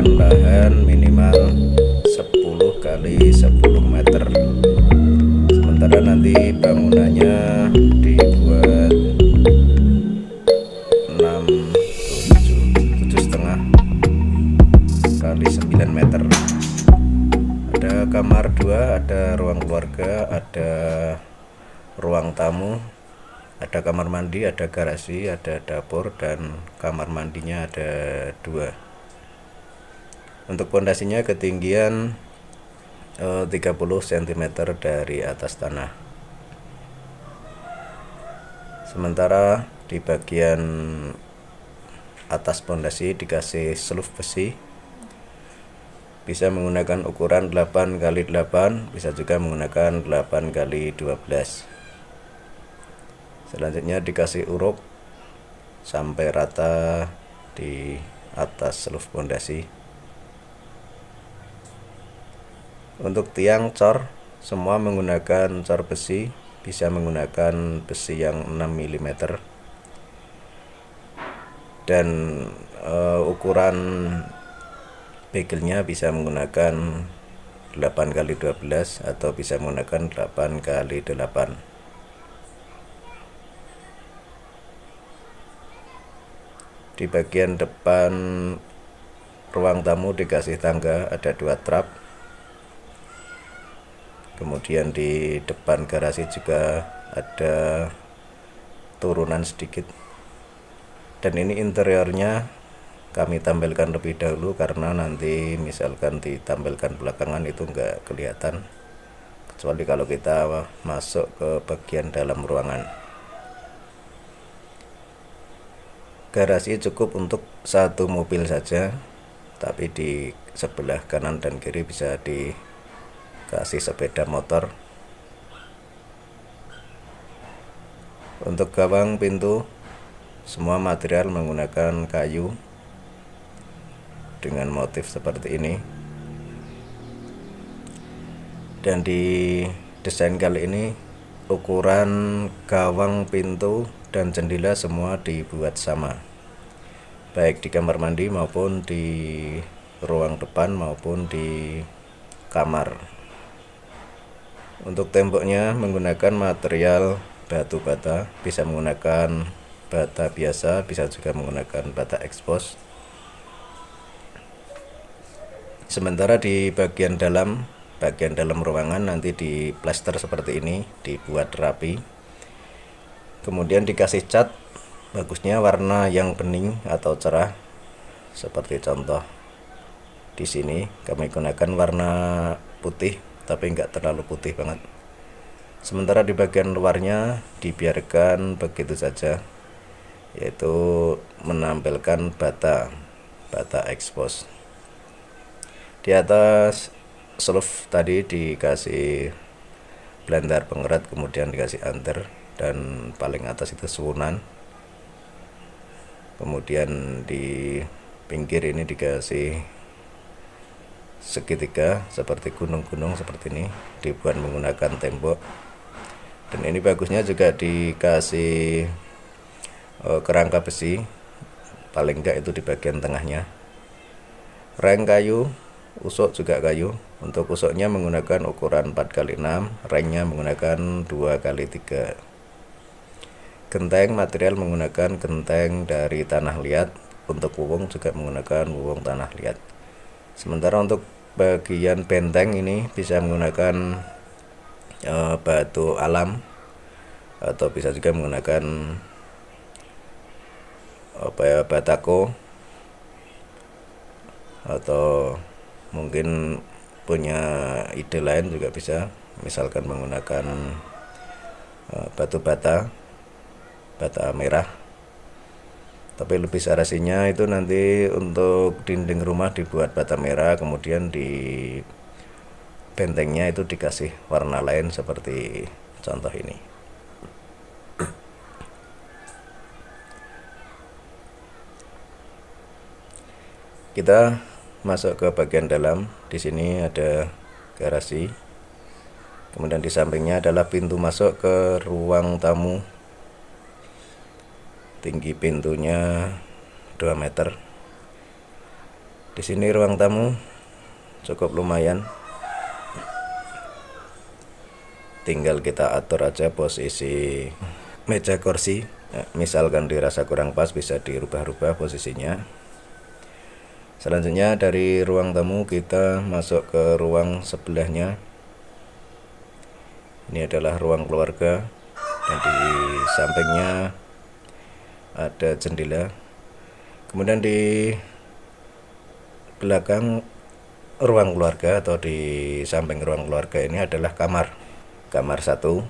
menggunakan lahan minimal 10 kali 10 meter. Sementara nanti bangunannya dibuat 7,5 kali 9 meter. Ada kamar 2, ada ruang keluarga, ada ruang tamu, ada kamar mandi, ada garasi, ada dapur, dan kamar mandinya ada 2. Untuk pondasinya ketinggian 30 cm dari atas tanah. Sementara di bagian atas pondasi dikasih seluf besi, bisa menggunakan ukuran 8 x 8, bisa juga menggunakan 8 x 12. Selanjutnya dikasih uruk sampai rata di atas seluf pondasi. Untuk tiang cor semua menggunakan cor besi, bisa menggunakan besi yang 6 mm, dan ukuran begelnya bisa menggunakan 8 x 12 atau bisa menggunakan 8 x 8. Di bagian depan ruang tamu dikasih tangga, ada 2 trap. Kemudian di depan garasi juga ada turunan sedikit. Dan ini interiornya kami tampilkan lebih dahulu karena nanti misalkan ditampilkan belakangan itu enggak kelihatan, kecuali kalau kita masuk ke bagian dalam ruangan. Garasi cukup untuk 1 mobil saja, tapi di sebelah kanan dan kiri bisa dikasih sepeda motor. Untuk gawang pintu semua material menggunakan kayu dengan motif seperti ini. Dan di desain kali ini ukuran gawang pintu dan jendela semua dibuat sama, baik di kamar mandi maupun di ruang depan maupun di kamar. Untuk temboknya menggunakan material batu bata, bisa menggunakan bata biasa, bisa juga menggunakan bata ekspos. Sementara di bagian dalam ruangan nanti di plester seperti ini, dibuat rapi. Kemudian dikasih cat, bagusnya warna yang bening atau cerah. Seperti contoh di sini kami gunakan warna putih, tapi enggak terlalu putih banget. Sementara di bagian luarnya dibiarkan begitu saja, yaitu menampilkan bata ekspos. Di atas seluf tadi dikasih blender pengerat, kemudian dikasih anter, dan paling atas itu suwunan. Kemudian di pinggir ini dikasih segitiga seperti gunung-gunung seperti ini, dibuat menggunakan tembok. Dan ini bagusnya juga dikasih kerangka besi, paling enggak itu di bagian tengahnya. Reng kayu, usuk juga kayu. Untuk usuknya menggunakan ukuran 4 x 6, rengnya menggunakan 2 x 3. Genteng material menggunakan genteng dari tanah liat. Untuk wuwung juga menggunakan wuwung tanah liat. Sementara untuk bagian benteng ini bisa menggunakan batu alam, atau bisa juga menggunakan batako, atau mungkin punya ide lain juga bisa, misalkan menggunakan batu bata merah. Tapi lebih sarasinya itu nanti untuk dinding rumah dibuat bata merah, kemudian di bentengnya itu dikasih warna lain seperti contoh ini. Kita masuk ke bagian dalam. Di sini ada garasi. Kemudian di sampingnya adalah pintu masuk ke ruang tamu. Tinggi pintunya 2 meter. Di sini ruang tamu cukup lumayan, tinggal kita atur aja posisi meja kursi. Nah, misalkan dirasa kurang pas bisa dirubah-rubah posisinya. Selanjutnya dari ruang tamu kita masuk ke ruang sebelahnya. Ini adalah ruang keluarga dan di sampingnya ada jendela. Kemudian di belakang ruang keluarga atau di samping ruang keluarga ini adalah kamar satu.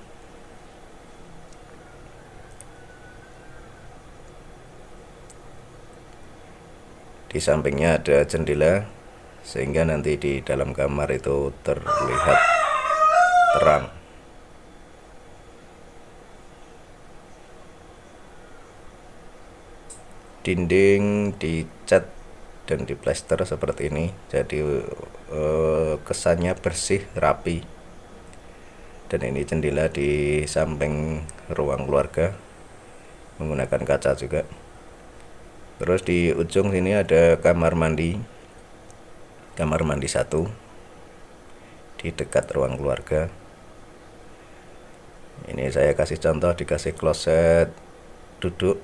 Di sampingnya ada jendela sehingga nanti di dalam kamar itu terlihat terang. Dinding dicat dan diplester seperti ini, jadi kesannya bersih, rapi. Dan ini jendela di samping ruang keluarga menggunakan kaca juga. Terus di ujung sini ada kamar mandi satu di dekat ruang keluarga. Ini saya kasih contoh, dikasih kloset duduk,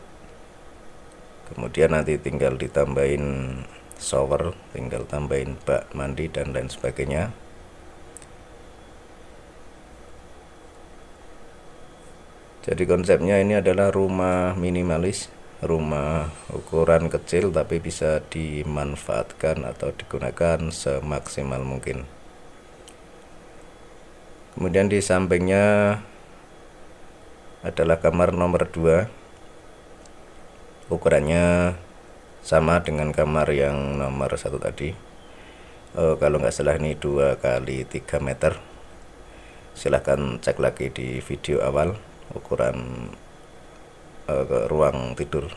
kemudian nanti tinggal ditambahin shower, tinggal tambahin bak mandi dan lain sebagainya. Jadi konsepnya ini adalah rumah minimalis, rumah ukuran kecil tapi bisa dimanfaatkan atau digunakan semaksimal mungkin. Kemudian di sampingnya adalah kamar nomor 2. Ukurannya sama dengan kamar yang nomor 1 tadi. Kalau nggak salah ini 2 kali 3 meter. Silahkan cek lagi di video awal ukuran ruang tidur.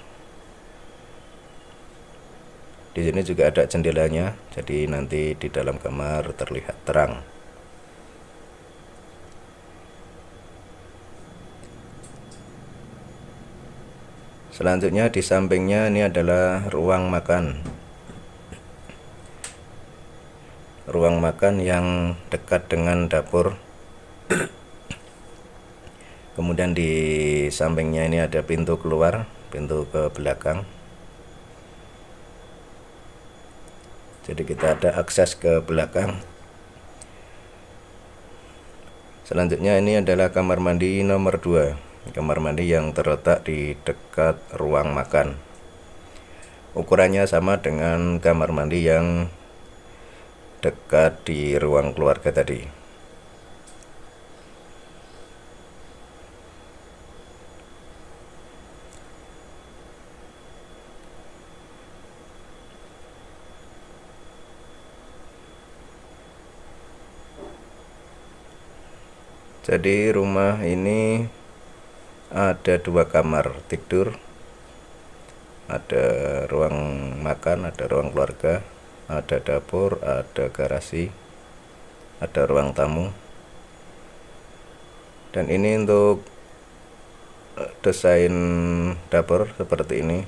Di sini juga ada jendelanya, jadi nanti di dalam kamar terlihat terang. Selanjutnya di sampingnya ini adalah ruang makan. Ruang makan yang dekat dengan dapur. Kemudian di sampingnya ini ada pintu keluar, pintu ke belakang. Jadi kita ada akses ke belakang. Selanjutnya ini adalah kamar mandi nomor 2. Kamar mandi yang terletak di dekat ruang makan. Ukurannya sama dengan kamar mandi yang dekat di ruang keluarga tadi. Jadi rumah ini ada 2 kamar tidur, ada ruang makan, ada ruang keluarga, ada dapur, ada garasi, ada ruang tamu. Dan ini untuk desain dapur seperti ini.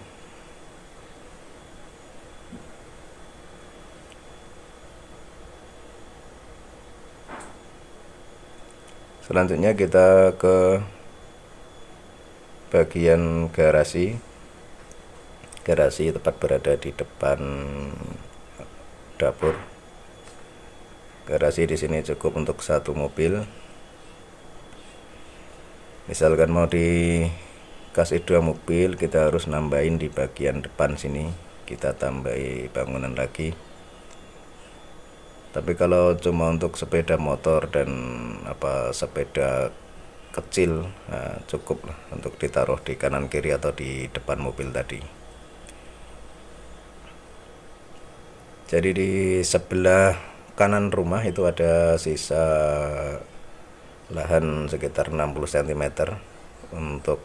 Selanjutnya kita ke bagian garasi. Garasi tepat berada di depan dapur. Garasi di sini cukup untuk 1 mobil. Misalkan mau dikasih 2 mobil, kita harus nambahin di bagian depan sini. Kita tambahi bangunan lagi. Tapi kalau cuma untuk sepeda motor dan sepeda kecil, nah, cukup lah untuk ditaruh di kanan kiri atau di depan mobil tadi. Jadi di sebelah kanan rumah itu ada sisa lahan sekitar 60 cm untuk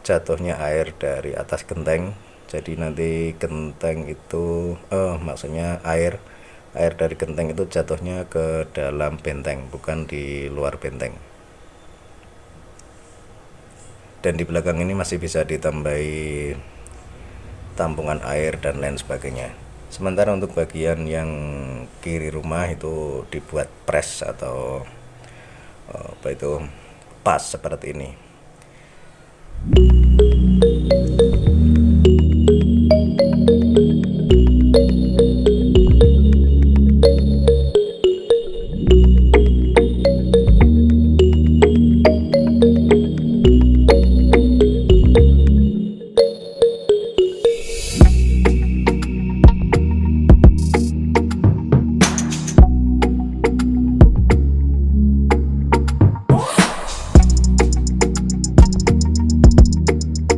jatuhnya air dari atas genteng. Jadi nanti genteng itu maksudnya air dari genteng itu jatuhnya ke dalam benteng, bukan di luar benteng. Dan di belakang ini masih bisa ditambahi tampungan air dan lain sebagainya. Sementara untuk bagian yang kiri rumah itu dibuat press atau apa itu, pas seperti ini.